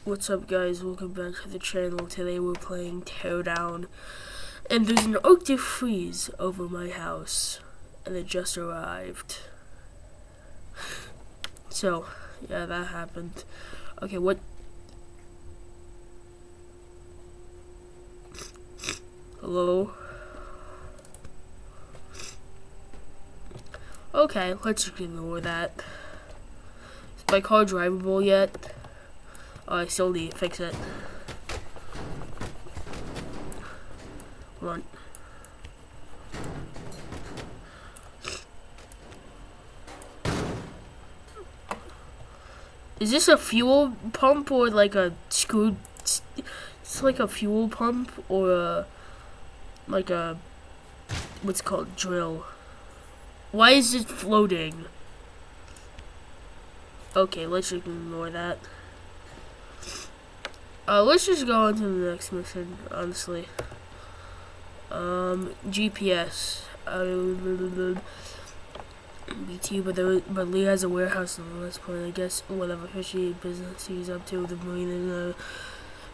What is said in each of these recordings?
What's up, guys? Welcome back to the channel. Today we're playing Teardown, and there's an Arctic freeze over my house, and it just arrived. So, yeah, that happened. Okay, what? Hello? Okay, let's just ignore that. Is my car drivable yet? Oh, I still need to fix it. Hold on. Is this a fuel pump or like a screw? It's like a fuel pump or like a what's it called, drill. Why is it floating? Okay, let's just ignore that. Let's just go on to the next mission, honestly. GPS. BT, but Lee has a warehouse in the West Point. I guess whatever fishy business he's up to, the marine is the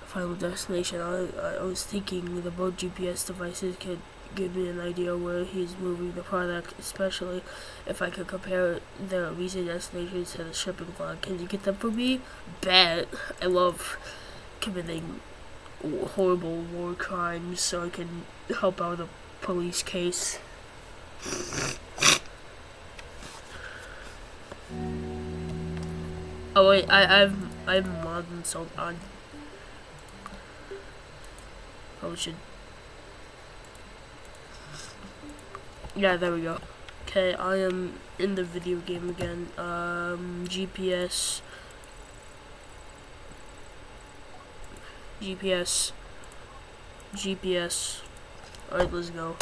final destination. I was thinking the boat GPS devices could give me an idea where he's moving the product, especially if I could compare the recent destinations to the shipping log. Can you get them for me? Bet. I love committing horrible war crimes so I can help out a police case. Oh wait, I've mod installed on. Oh shit. Yeah, there we go. Okay, I am in the video game again. GPS. Alright, let's go.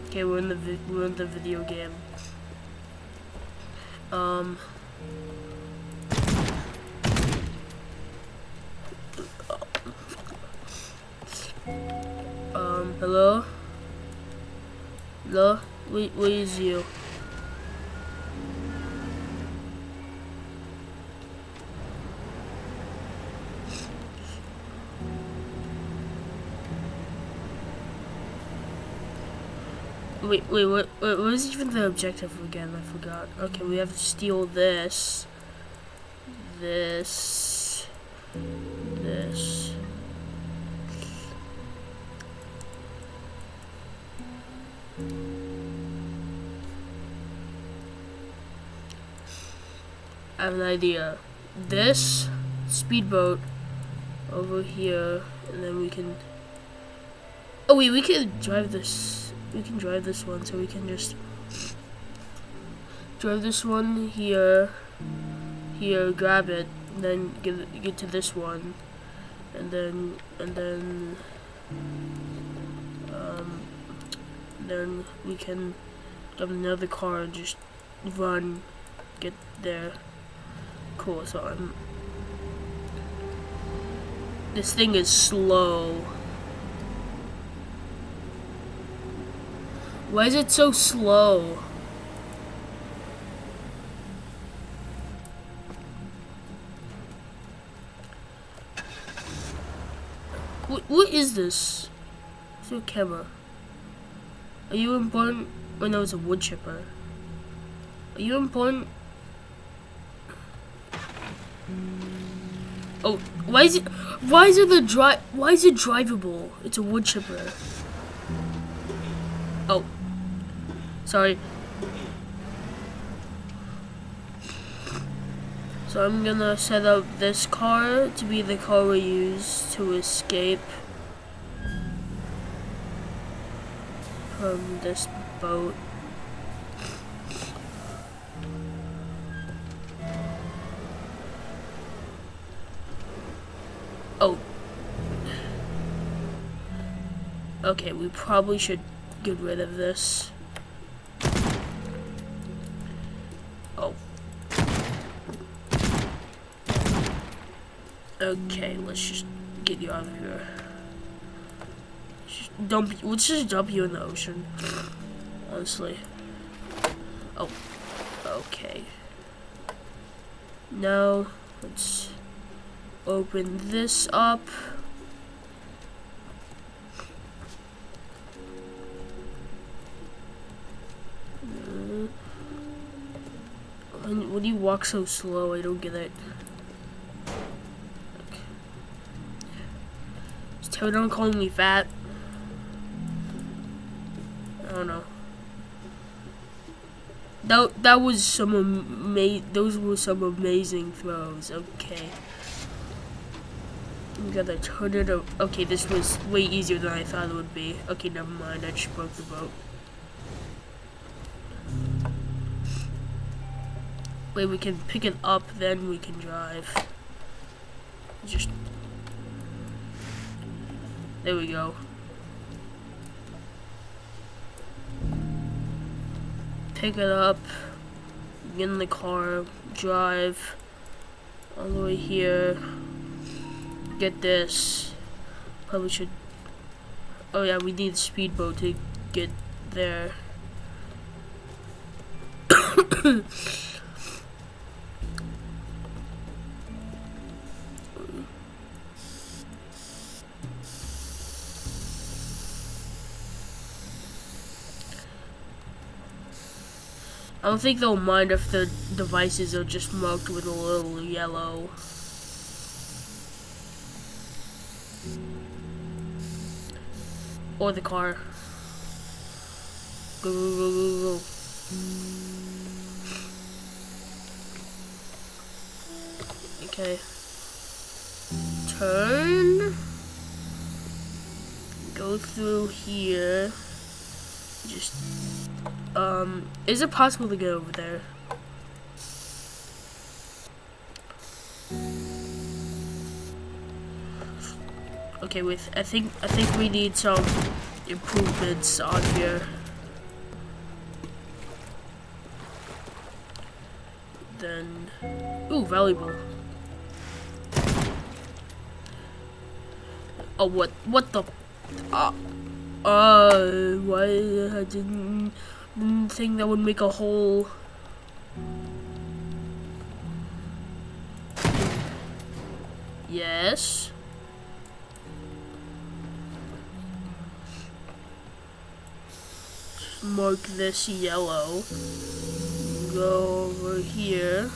Okay, we're in the video game. Hello? Hello? Where is you? Wait, what was even the objective again? I forgot. Okay, we have to steal this. This. I have an idea. This speedboat over here, and then we can. Oh wait, we can drive this. We can drive this one, so we can just drive this one here, grab it, and then get to this one, and then we can have another car and just run, get there. Cool. So this thing is slow. Why is it so slow? What is this? It's your camera. Are you important? Oh no, it's a wood chipper. Are you important? Oh, why is it drivable? It's a wood chipper. Oh. Sorry. So I'm gonna set up this car to be the car we use to escape from this boat. Oh. Okay, we probably should get rid of this. Oh. Okay, let's just get you out of here. Let's just dump you in the ocean. Honestly. Oh. Okay. Now, let's open this up. When you walk so slow, I don't get it. Okay. Is Teardown calling me fat? I don't know. That was some those were some amazing throws. Okay. We gotta turn it up. Okay, this was way easier than I thought it would be. Okay, never mind. I just broke the boat. Wait, we can pick it up, then we can drive. Just there we go. Pick it up, get in the car, drive all the way here. Get this. Probably should. Oh yeah, we need a speedboat to get there. I don't think they'll mind if the devices are just marked with a little yellow. Or the car. Go, go, go, go, go. Okay. Turn. Go through here. Just, is it possible to get over there? Okay, I think we need some improvements on here. Then, ooh, valuable. Oh, what the? Why I didn't think that would make a hole. Yes. Mark this yellow. Go over here.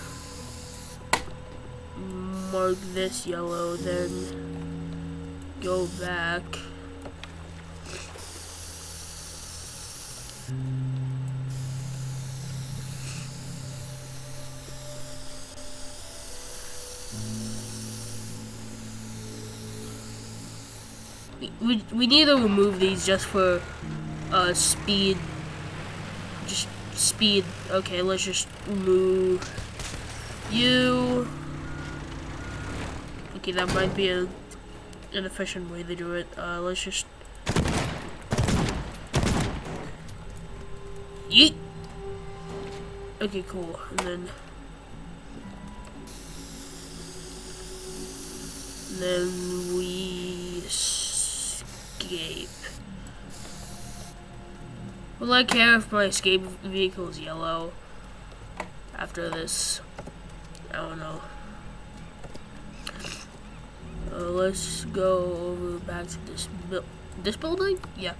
Mark this yellow, then go back. We need to remove these just for speed. Just speed. Okay, let's just remove you. Okay, that might be an efficient way to do it. Let's just yeet. Okay, cool. And then we escape. Will I care if my escape vehicle is yellow after this? I don't know. Let's go over back to this building? Yeah.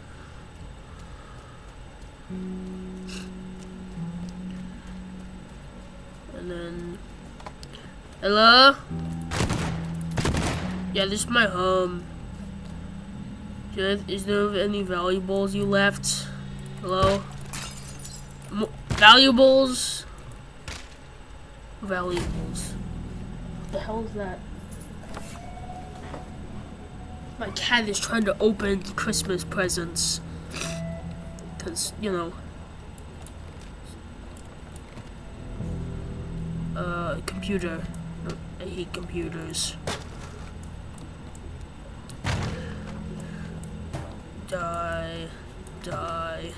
And then, hello? Yeah, this is my home. Is there any valuables you left? Hello? Valuables? Valuables. What the hell is that? My cat is trying to open Christmas presents. Because, you know. Computer. I hate computers. Die. Die.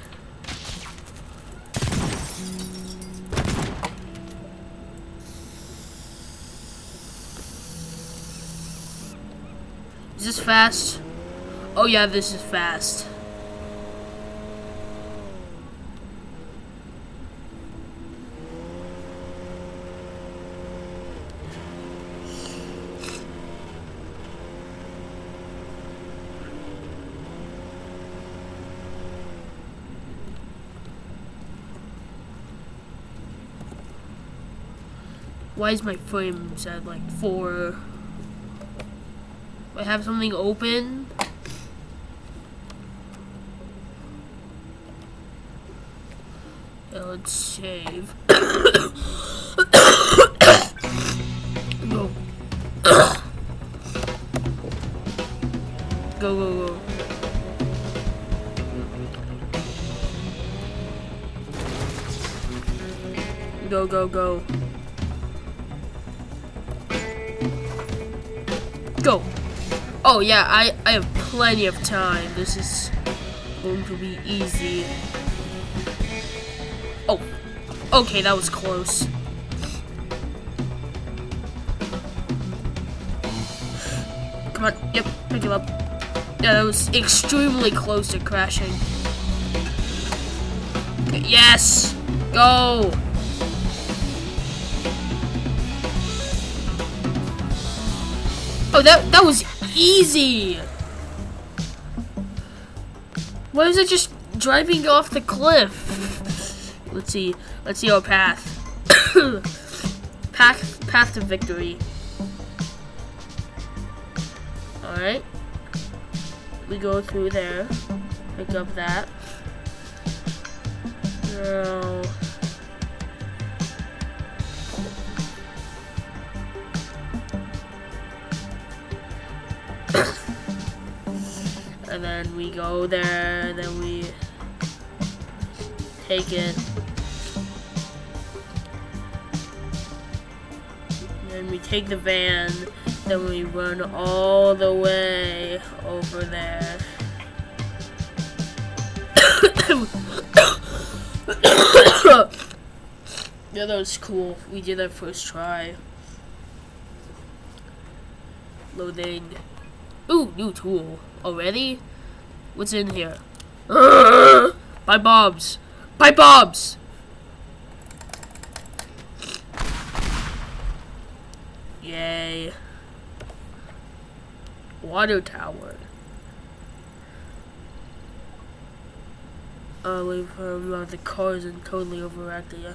Is this fast? Oh yeah, this is fast. Why is my frames at like 4? I have something open. Yeah, let's save. Go. Go. Go. Go. Oh yeah, I have plenty of time. This is going to be easy. Oh, okay, that was close. Come on, yep, pick it up. Yeah, that was extremely close to crashing. Yes! Go! Oh, that was easy! Why is it just driving off the cliff? Let's see our path. path to victory. Alright. We go through there. Pick up that. Now, and then we go there, then we take it. Then we take the van, then we run all the way over there. Yeah, that was cool. We did that first try. Loading. Ooh, new tool. Already? What's in here? Buy bombs! Buy bombs! Yay. Water tower. Wait from the cars and totally overacting. Yeah.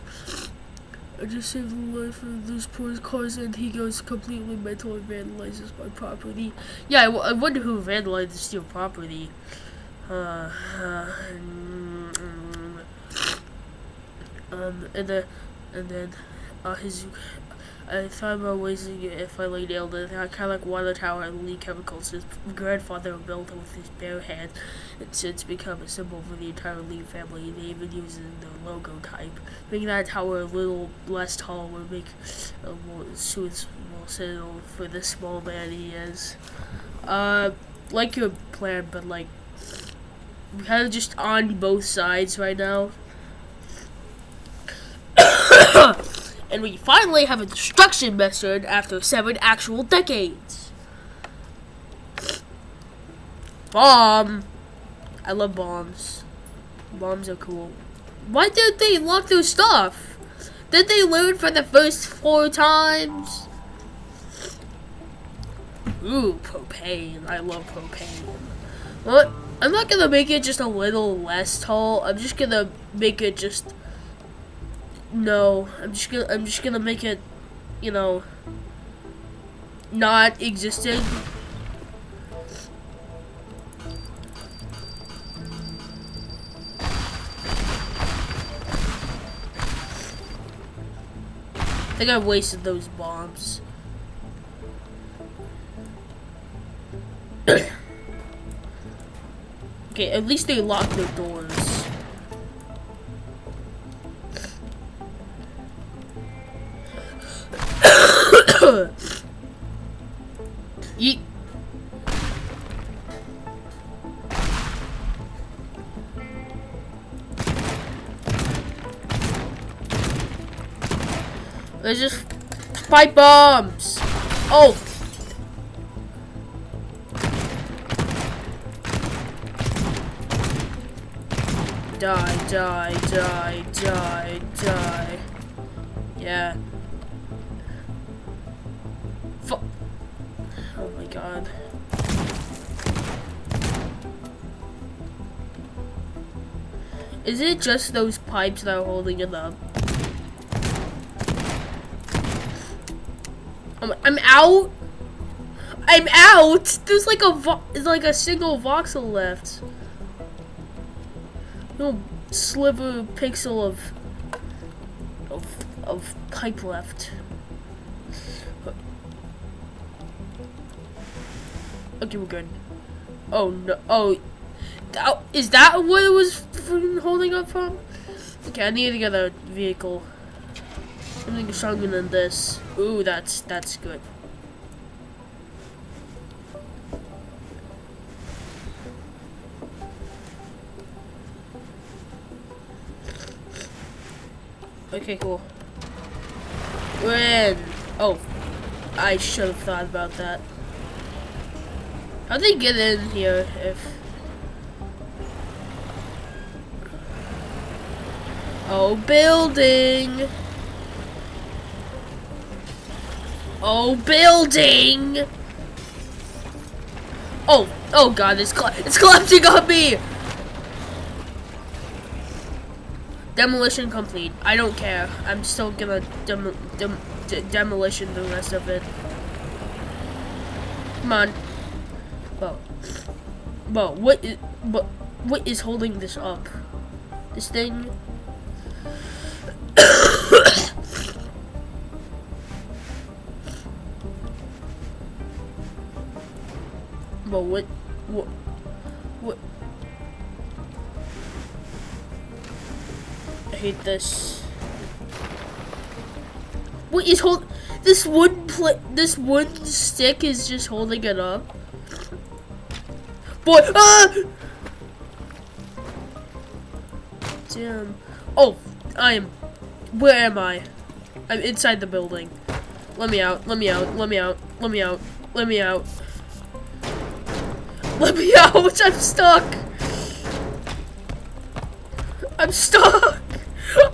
I just saved the life of those poor cars and he goes completely mental and vandalizes my property. Yeah, I wonder who vandalizes your property. And then his. I thought about wasting it if I lay nailed it. I kind of like water tower and leak chemicals. His grandfather built it with his bare hands. It's since become a symbol for the entire Lee family. They even use it in their logo type. Making that tower a little less tall would make a more suitable for the small man he is. Like your plan, but like kind of just on both sides right now. And we finally have a destruction method after 7 actual decades. Bomb. I love bombs. Bombs are cool. Why did they lock their stuff? Did they learn for the first 4 times? Ooh, propane. I love propane. What? I'm not gonna make it just a little less tall. I'm just gonna make it just. No, I'm just gonna make it, you know, not existing. I think I wasted those bombs. Okay, at least they locked their doors. Yeet. There's just pipe bombs. Oh. Die. Yeah. Oh my god. Is it just those pipes that are holding it up? I'm out. I'm out. There's like a single voxel left. No sliver pixel of pipe left. Okay, we're good. Oh no! Oh, is that what it was holding up from? Okay, I need to get a vehicle. Something stronger than this. Ooh, that's good. Okay, cool. We're in. Oh, I should have thought about that. How'd they get in here if... Oh, building! Oh, building! Oh god, it's collapsing on me! Demolition complete. I don't care. I'm still gonna demolition the rest of it. Come on. But what is holding this up? This thing? But what? I hate this. What is this wooden stick is just holding it up. Boy, ah! Damn. Oh, where am I? I'm inside the building. Let me out, let me out, let me out, let me out, let me out. Let me out, I'm stuck. I'm stuck.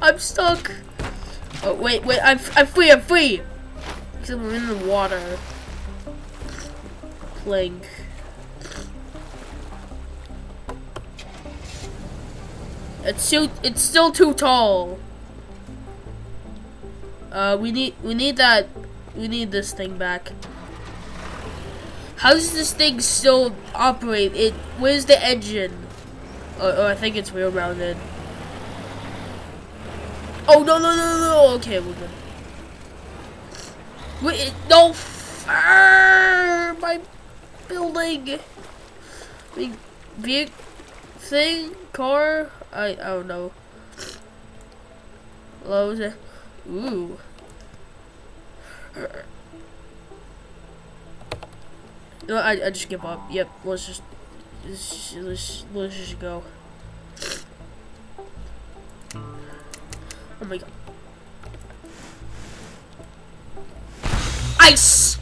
I'm stuck. Oh, wait, I'm free, I'm free. Because I'm in the water. Plank. It's still too tall. We need this thing back. How does this thing still operate? Where's the engine? Oh, I think it's wheel mounted. Oh no! Okay, we're good. Wait, no! My building. Car. I don't know. Hello, ooh. No, I just give up. Yep, let's just go. Oh my god. Ice!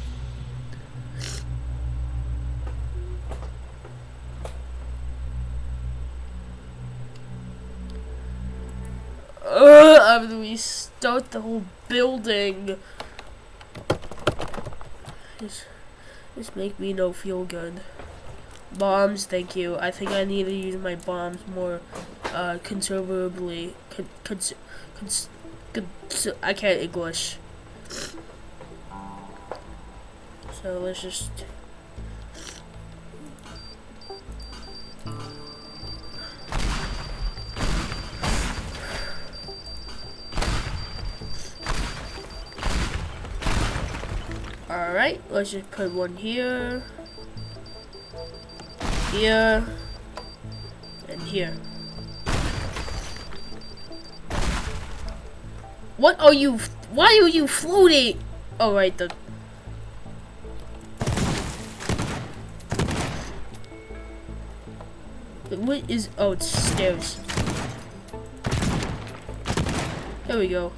I'm gonna restart the whole building. This make me no feel good. Bombs, thank you. I think I need to use my bombs more conservatively. I can't English. So let's just. Alright, let's just put one here, here, and here. What are you? Why are you floating? Oh, right, what is? Oh, it's stairs. There we go.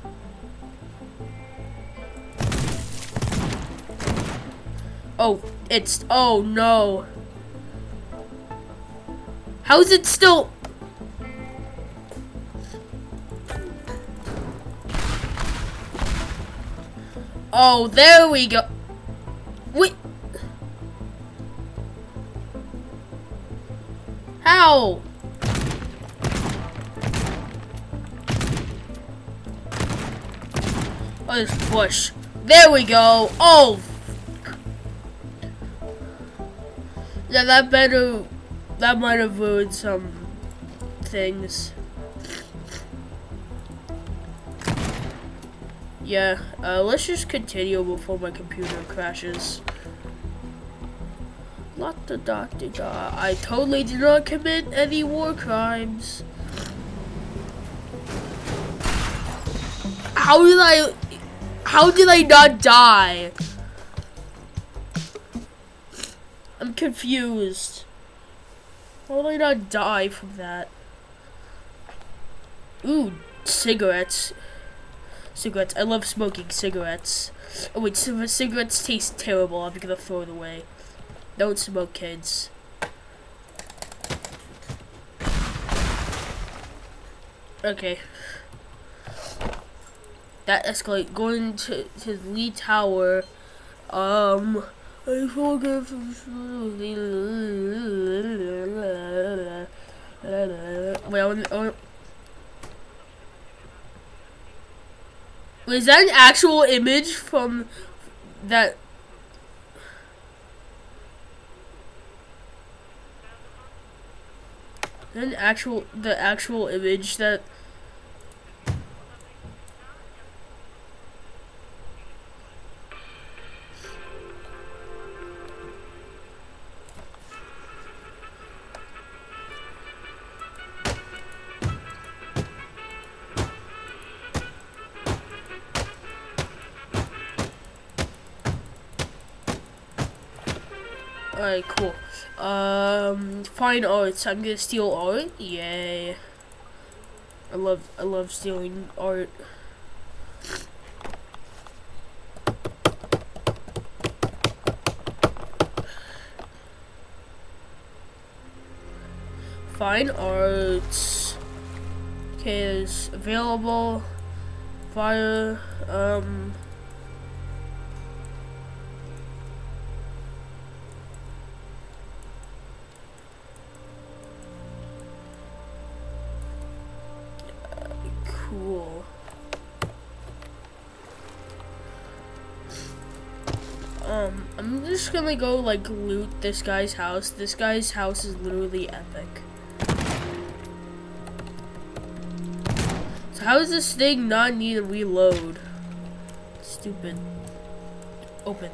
Oh, oh no. How is it still? Oh, there we go. Wait. How? Oh, this bush. There we go. Oh, yeah, that might have ruined some things. Yeah, let's just continue before my computer crashes. La-da-da-da-da. I totally did not commit any war crimes. How did I not die? I'm confused. How did I not die from that? Ooh, cigarettes. Cigarettes. I love smoking cigarettes. Oh wait, cigarettes taste terrible. I'm gonna throw it away. Don't smoke, kids. Okay. That escalate. Going to the lead tower. I forgot. Wait, is that an actual image from that? The actual image that. Alright, cool. Fine arts. I'm gonna steal art. Yay. I love stealing art. Fine arts. Okay, it's available. Fire. Cool. I'm just gonna go like loot this guy's house. This guy's house is literally epic. So how does this thing not need to reload? Stupid. Open.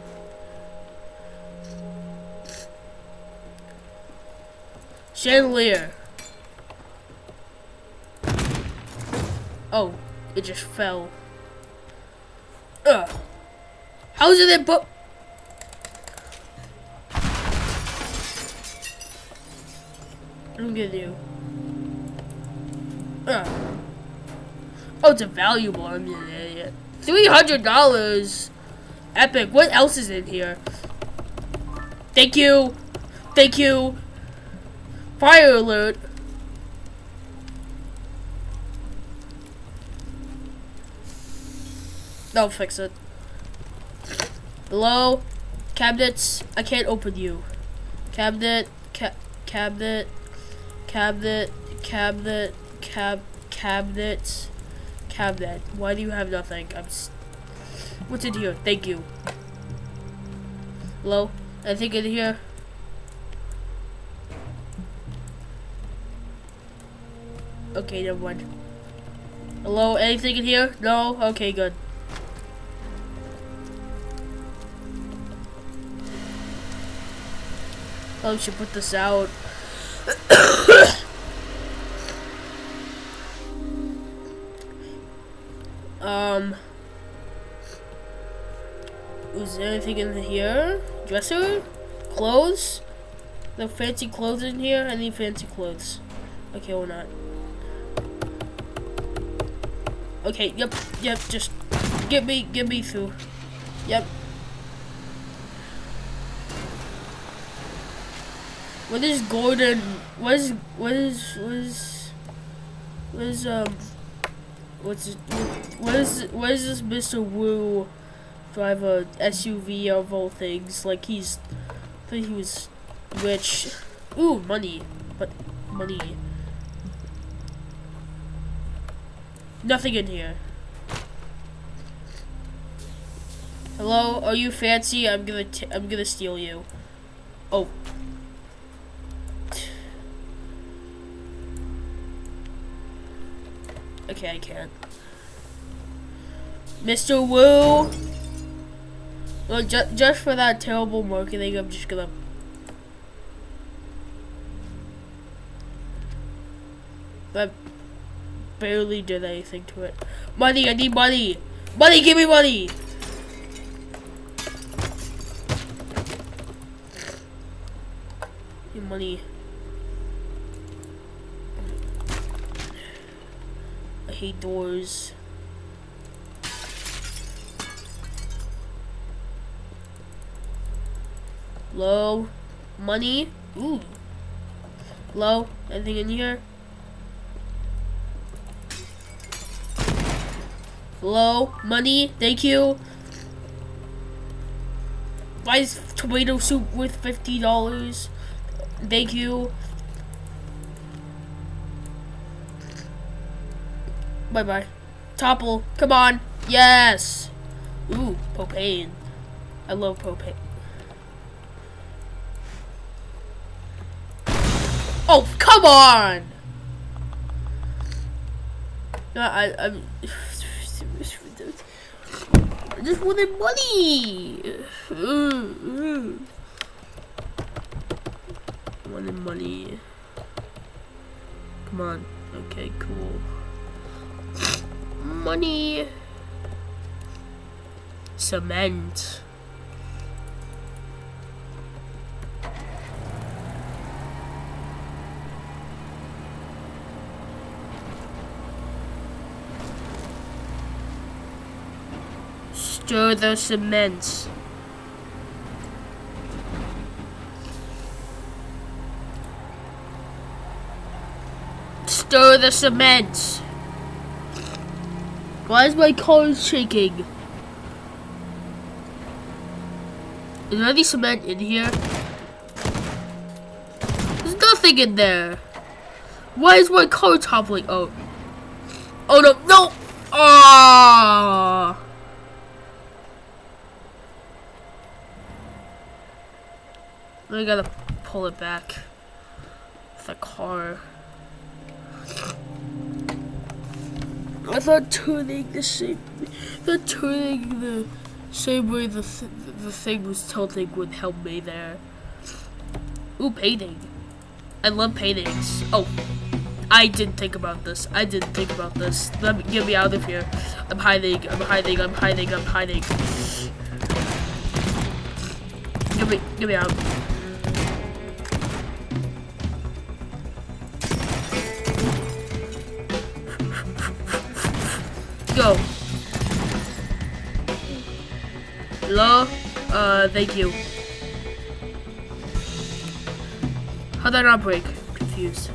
Chandelier. Oh, it just fell. Ugh. How is it in book? I'm gonna do. Ugh. Oh, it's a valuable. I'm an idiot. $300. Epic. What else is in here? Thank you. Thank you. Fire alert. That'll fix it. Hello? Cabinets? I can't open you. Cabinet, cabinet, cabinet, cabinet, cabinets, cabinet. Why do you have nothing? What's in here? Thank you. Hello? Anything in here? Okay, never mind. Hello? Anything in here? No? Okay, good. Oh, we should put this out. Is there anything in here? Dresser? Clothes? No fancy clothes in here? I need fancy clothes. Okay, or not. Okay, yep, just get me through. Yep. What is Gordon? What is this Mr. Wu drive a SUV of all things? Like I think he was rich. Ooh, money. But money. Nothing in here. Hello, are you fancy? I'm gonna steal you. Oh. Okay, I can't. Mr. Wu. Well, just for that terrible marketing, I'm just gonna. I barely did anything to it. Money, I need money. Money, give me money. Give me money. I hate doors. Low. Money. Ooh. Low. Anything in here? Low. Money. Thank you. Why is tomato soup worth $50? Thank you. Bye bye. Topple. Come on. Yes. Ooh, propane. I love propane. Oh, come on! No, I'm I just wanted money. Wanted money. Come on. Okay, cool. Money. Cement. Stir the cement. Stir the cement. Why is my car shaking? Is there any cement in here? There's nothing in there. Why is my car toppling? Oh. Oh no, no! Ah! I gotta pull it back with the car. I thought turning the same way the thing was tilting would help me there. Ooh, painting. I love paintings. Oh, I didn't think about this. Get me out of here. I'm hiding. Get me out. Go. Hello? Thank you. How'd that not break? Confused.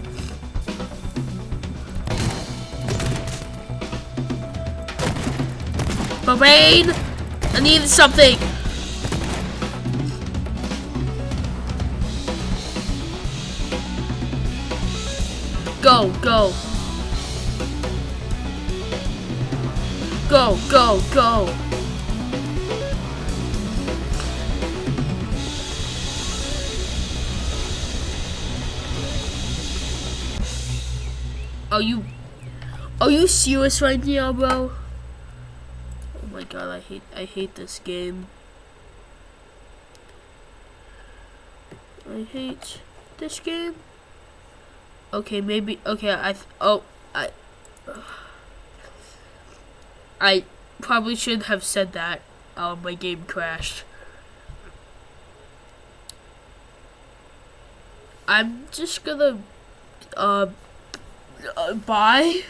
Propane! I need something! Go, go. Go, go, go. Are you serious right now, bro? Oh my god, I hate this game. I hate this game. Okay, maybe okay, I probably should have said that. My game crashed. I'm just gonna bye.